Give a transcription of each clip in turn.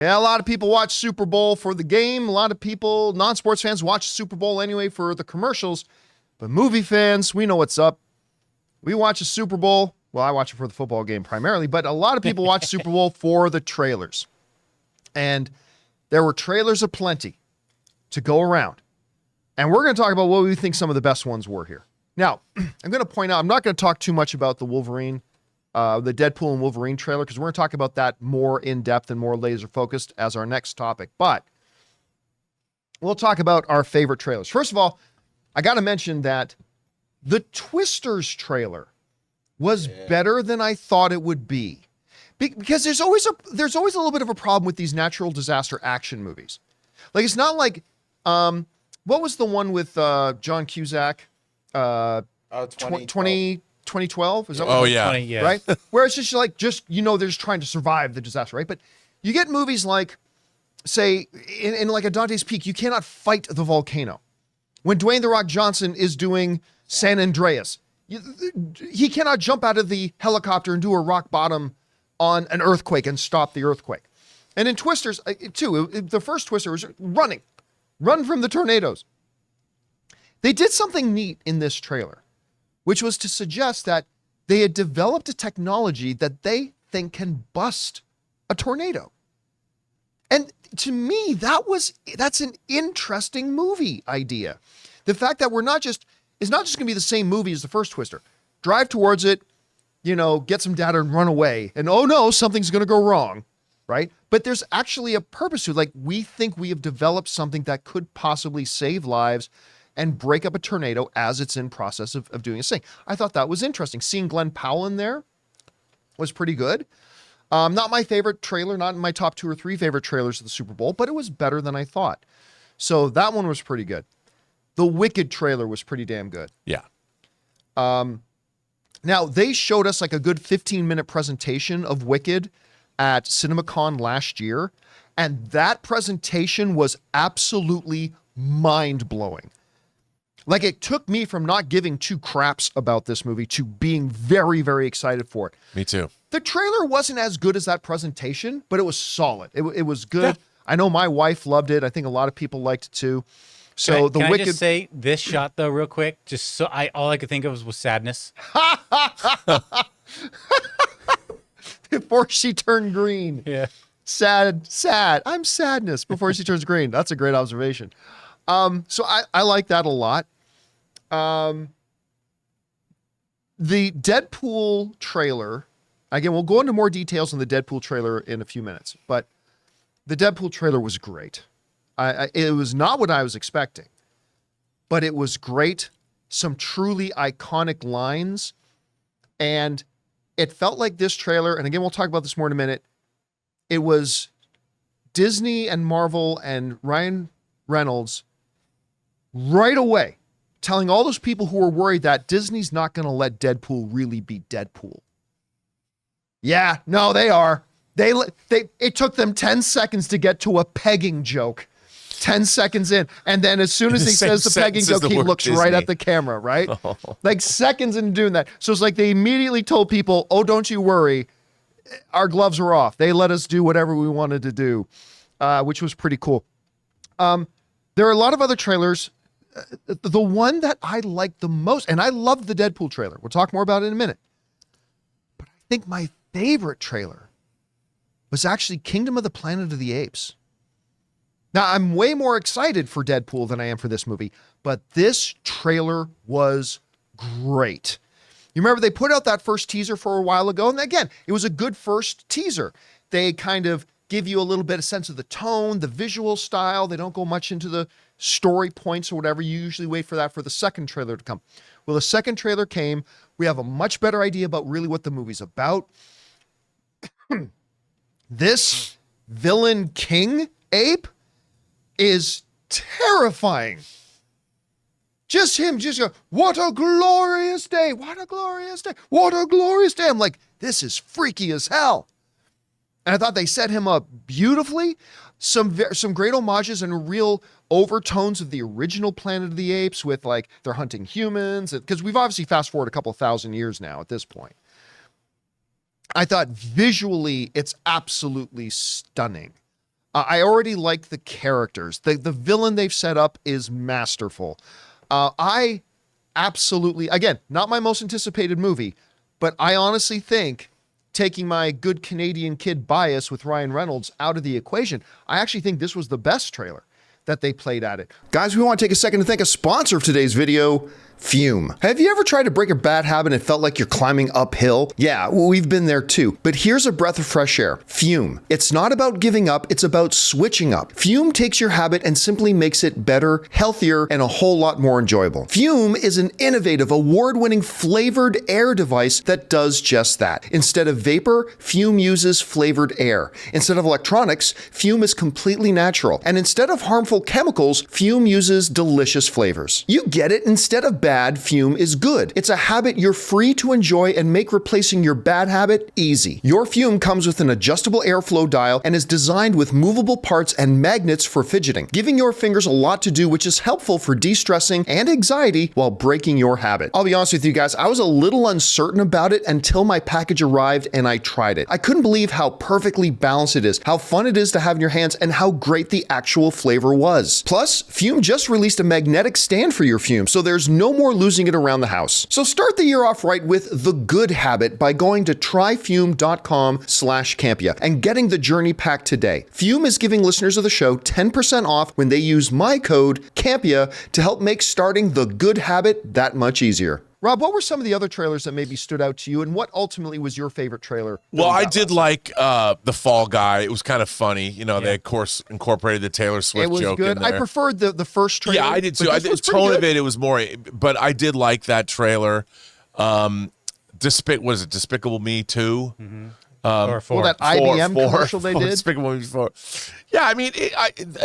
Yeah, a lot of people watch Super Bowl for the game. A lot of people, non-sports fans, watch Super Bowl anyway for the commercials. But movie fans, we know what's up. We watch a Super Bowl. Well, I watch it for the football game primarily, but a lot of people watch Super Bowl for the trailers. And there were trailers aplenty to go around. And we're going to talk about what we think some of the best ones were here. Now, I'm going to point out, I'm not going to talk too much about the Wolverine, the Deadpool and Wolverine trailer, because we're going to talk about that more in depth and more laser focused as our next topic. But we'll talk about our favorite trailers. First of all, I got to mention that the Twisters trailer was better than I thought it would be. Because there's always a little bit of a problem with these natural disaster action movies. Like, it's not like, what was the one with John Cusack? 2012? Is that Oh, yeah. Right? Where it's just like, they're just trying to survive the disaster, right? But you get movies like, say, in like a Dante's Peak, you cannot fight the volcano. When Dwayne "The Rock" Johnson is doing San Andreas, he cannot jump out of the helicopter and do a rock bottom on an earthquake and stop the earthquake. And in Twisters, too, the first Twister was run from the tornadoes. They did something neat in this trailer, which was to suggest that they had developed a technology that they think can bust a tornado. And to me, that's an interesting movie idea. The fact that it's not just going to be the same movie as the first Twister. Drive towards it, get some data and run away. And oh no, something's going to go wrong, right? But there's actually a purpose to it. Like, we think we have developed something that could possibly save lives and break up a tornado as it's in process of doing its thing. I thought that was interesting. Seeing Glenn Powell in there was pretty good. Not my favorite trailer, not in my top 2 or 3 favorite trailers of the Super Bowl, but it was better than I thought. So that one was pretty good. The Wicked trailer was pretty damn good. Yeah. Now, they showed us like a good 15-minute presentation of Wicked at CinemaCon last year, and that presentation was absolutely mind-blowing. Like, it took me from not giving 2 craps about this movie to being very, very excited for it. Me too. The trailer wasn't as good as that presentation, but it was solid. It was good. Yeah. I know my wife loved it. I think a lot of people liked it too. So can I just say this shot though, real quick? Just so all I could think of was sadness. Before she turned green. Yeah. Sad. I'm sadness before she turns green. That's a great observation. So I like that a lot. The Deadpool trailer, again, we'll go into more details on the Deadpool trailer in a few minutes, but the Deadpool trailer was great. It was not what I was expecting, but it was great. Some truly iconic lines, and it felt like this trailer, and again, we'll talk about this more in a minute, it was Disney and Marvel and Ryan Reynolds right away telling all those people who were worried that Disney's not going to let Deadpool really be Deadpool. Yeah, no, they are. It took them 10 seconds to get to a pegging joke. 10 seconds in. And then as soon as he says the pegging joke, he looks Disney right at the camera, right? Oh. Like seconds into doing that. So it's like they immediately told people, oh, don't you worry. Our gloves were off. They let us do whatever we wanted to do, which was pretty cool. There are a lot of other trailers. The one that I liked the most, and I loved the Deadpool trailer. We'll talk more about it in a minute. But I think my favorite trailer was actually Kingdom of the Planet of the Apes. Now, I'm way more excited for Deadpool than I am for this movie, but this trailer was great. You remember they put out that first teaser for a while ago, and again, it was a good first teaser. They kind of give you a little bit of sense of the tone, the visual style. They don't go much into the story points or whatever. You usually wait for that for the second trailer to come. Well, the second trailer came. We have a much better idea about really what the movie's about. This villain king ape is terrifying. Just him, just go, what a glorious day, what a glorious day, what a glorious day. I'm like, this is freaky as hell. And I thought they set him up beautifully. Some great homages and real overtones of the original Planet of the Apes with like they're hunting humans, because we've obviously fast forward a couple of thousand years now at this point. I thought visually it's absolutely stunning. I already like the characters. The villain they've set up is masterful. I absolutely, again, not my most anticipated movie, but I honestly think, taking my good Canadian kid bias with Ryan Reynolds out of the equation, I actually think this was the best trailer that they played at it. Guys, we want to take a second to thank a sponsor of today's video, Fume. Have you ever tried to break a bad habit and felt like you're climbing uphill? Yeah, we've been there too. But here's a breath of fresh air. Fume. It's not about giving up, it's about switching up. Fume takes your habit and simply makes it better, healthier, and a whole lot more enjoyable. Fume is an innovative, award-winning flavored air device that does just that. Instead of vapor, Fume uses flavored air. Instead of electronics, Fume is completely natural. And instead of harmful chemicals, Fume uses delicious flavors. You get it. Instead of bad, Fume is good. It's a habit you're free to enjoy and make replacing your bad habit easy. Your Fume comes with an adjustable airflow dial and is designed with movable parts and magnets for fidgeting, giving your fingers a lot to do, which is helpful for de-stressing and anxiety while breaking your habit. I'll be honest with you guys, I was a little uncertain about it until my package arrived and I tried it. I couldn't believe how perfectly balanced it is, how fun it is to have in your hands, and how great the actual flavor was. Plus, Fume just released a magnetic stand for your Fume, so there's no more losing it around the house. So start the year off right with the good habit by going to tryfume.com/Campea and getting the journey pack today. Fume is giving listeners of the show 10% off when they use my code Campea to help make starting the good habit that much easier. Rob, what were some of the other trailers that maybe stood out to you, and what ultimately was your favorite trailer? Well, I did like the Fall Guy. It was kind of funny. You know, they, of course, incorporated the Taylor Swift joke good. in there. I preferred the first trailer. Yeah, I did too. The tone of it was more, but I did like that trailer. Despicable Me 2? Mm-hmm. Or 4. Well, that IBM commercial they did? Despicable Me 4. Yeah, I mean,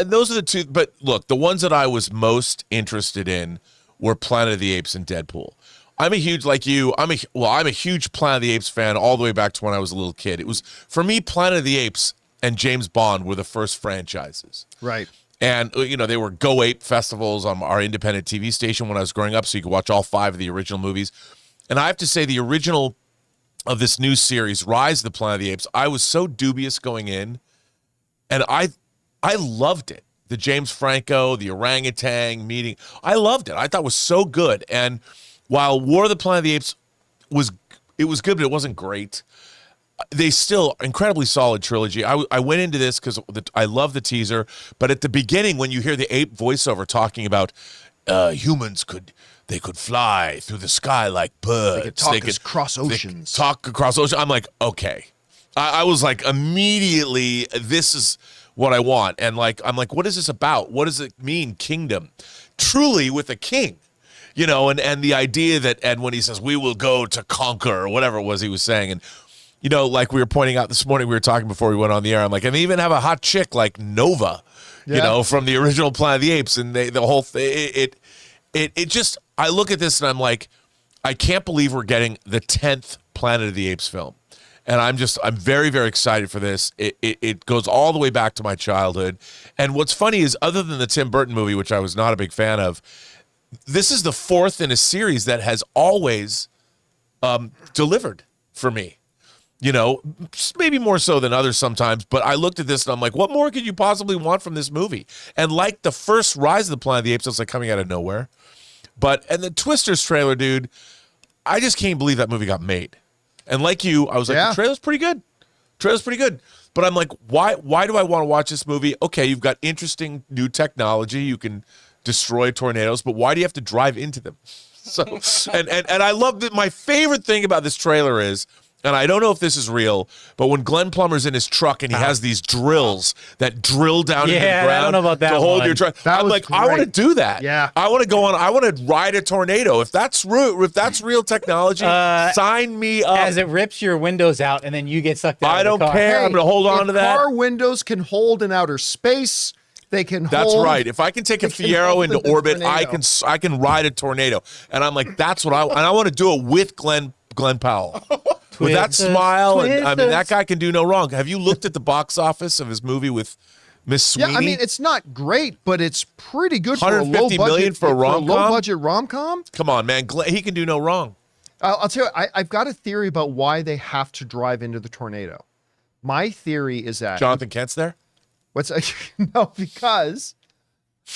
those are the two. But look, the ones that I was most interested in were Planet of the Apes and Deadpool. I'm a huge, like you, I'm a huge Planet of the Apes fan all the way back to when I was a little kid. It was, for me, Planet of the Apes and James Bond were the first franchises. Right. And, you know, they were Go Ape festivals on our independent TV station when I was growing up, so you could watch all 5 of the original movies. And I have to say, the original of this new series, Rise of the Planet of the Apes, I was so dubious going in, and I loved it. The James Franco, the orangutan meeting, I loved it. I thought it was so good. And while War of the Planet of the Apes was good, but it wasn't great, they still incredibly solid trilogy. I went into this because I love the teaser, but at the beginning when you hear the ape voiceover talking about humans could fly through the sky like birds. They could cross oceans. I'm like, okay. I was like, immediately, this is what I want. And like, I'm like, what is this about? What does it mean, kingdom? Truly with a king. You know, and the idea that, and when he says, we will go to conquer, or whatever it was he was saying. And, you know, like we were pointing out this morning, we were talking before we went on the air. I'm like, and they even have a hot chick like Nova, you know, from the original Planet of the Apes. And the whole thing, it just, I look at this and I'm like, I can't believe we're getting the 10th Planet of the Apes film. And I'm very, very excited for this. It goes all the way back to my childhood. And what's funny is, other than the Tim Burton movie, which I was not a big fan of, this is the 4th in a series that has always delivered for me. You know, maybe more so than others sometimes, but I looked at this and I'm like, what more could you possibly want from this movie? And like the first Rise of the Planet of the Apes, it's like coming out of nowhere. And the Twisters trailer, dude, I just can't believe that movie got made. And like you, I was like, the trailer's pretty good. But I'm like, why do I want to watch this movie? Okay, you've got interesting new technology. You can destroy tornadoes, but why do you have to drive into them? So, and I love that. My favorite thing about this trailer is, and I don't know if this is real, but when Glenn Plummer's in his truck and he has these drills that drill down into the ground, I don't know about that to hold your truck. I'm like, great. I want to do that. Yeah, I want to go on. I want to ride a tornado. If that's real technology, sign me up. As it rips your windows out and then you get sucked out. I don't care. Hey, I'm going to hold on to that. Car windows can hold in outer space. They can. That's right. If I can take a Fiero into orbit, I can ride a tornado. And I'm like, that's what I want to do it with Glenn Powell. With that smile, and I mean, that guy can do no wrong. Have you looked at the box office of his movie with Miss Sweeney? Yeah, I mean, it's not great, but it's pretty good for a $150 million for a rom-com? low-budget rom-com. Come on, man. He can do no wrong. I'll tell you, I've got a theory about why they have to drive into the tornado. My theory is that... Jonathan Kent's there? What's no, because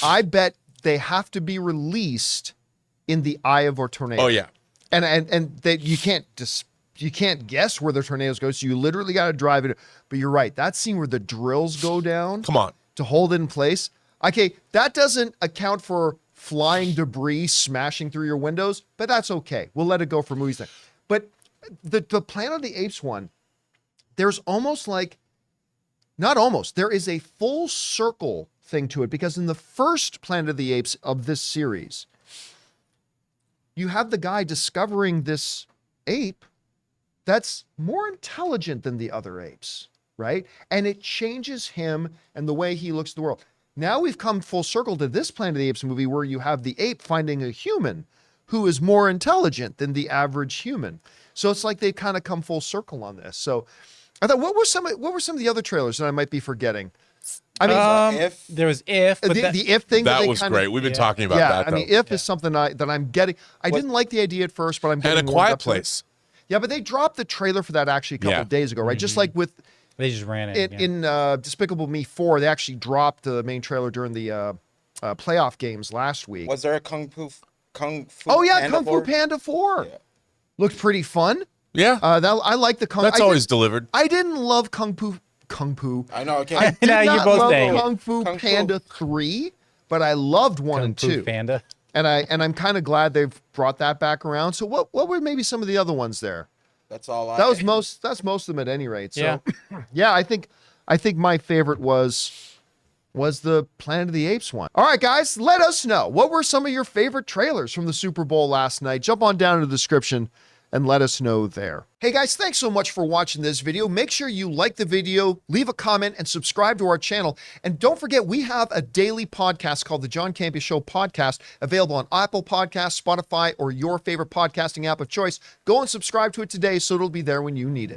I bet they have to be released in the eye of a tornado. Oh yeah. And that you can't guess where the tornadoes go. So you literally got to drive it. But you're right. That scene where the drills go down Come on. to hold it in place. Okay, that doesn't account for flying debris smashing through your windows, but that's okay. We'll let it go for movies then. But the Planet of the Apes one, there's almost like, not almost, there is a full circle thing to it, because in the first Planet of the Apes of this series, you have the guy discovering this ape that's more intelligent than the other apes, right? And it changes him and the way he looks at the world. Now we've come full circle to this Planet of the Apes movie where you have the ape finding a human who is more intelligent than the average human. So it's like they kind of come full circle on this. So I thought, what were some of the other trailers that I might be forgetting? I mean, there was If, but the If thing That they was kinda, great. We've been talking about yeah, that. I mean, though. If is something that I'm getting. I didn't like the idea at first, but I'm getting And A warmed Quiet up to it. Place. Yeah, but they dropped the trailer for that actually a couple Yeah. of days ago, right? Just like with they just ran it. in Despicable Me 4, they actually dropped the main trailer during the playoff games last week. Was there a Kung Fu? Oh yeah, Panda Kung Fu 4? Panda 4 Yeah. looked pretty fun. Yeah. I like the Kung. That's always delivered. I didn't love Kung Fu. I know. Okay. I did Now you're not both love saying it. Kung Fu Kung Fu. Panda 3, but I loved 1 and 2. Panda. And I'm kind of glad they've brought that back around. So what were maybe some of the other ones there? That's all. That's most of them at any rate. So Yeah. yeah, I think my favorite was the Planet of the Apes one. All right, guys, let us know. What were some of your favorite trailers from the Super Bowl last night? Jump on down to the description and let us know there. Hey guys, thanks so much for watching this video. Make sure you like the video, leave a comment, and subscribe to our channel. And don't forget, we have a daily podcast called the John Campea Show podcast, available on Apple Podcasts, Spotify, or your favorite podcasting app of choice. Go and subscribe to it today so it'll be there when you need it.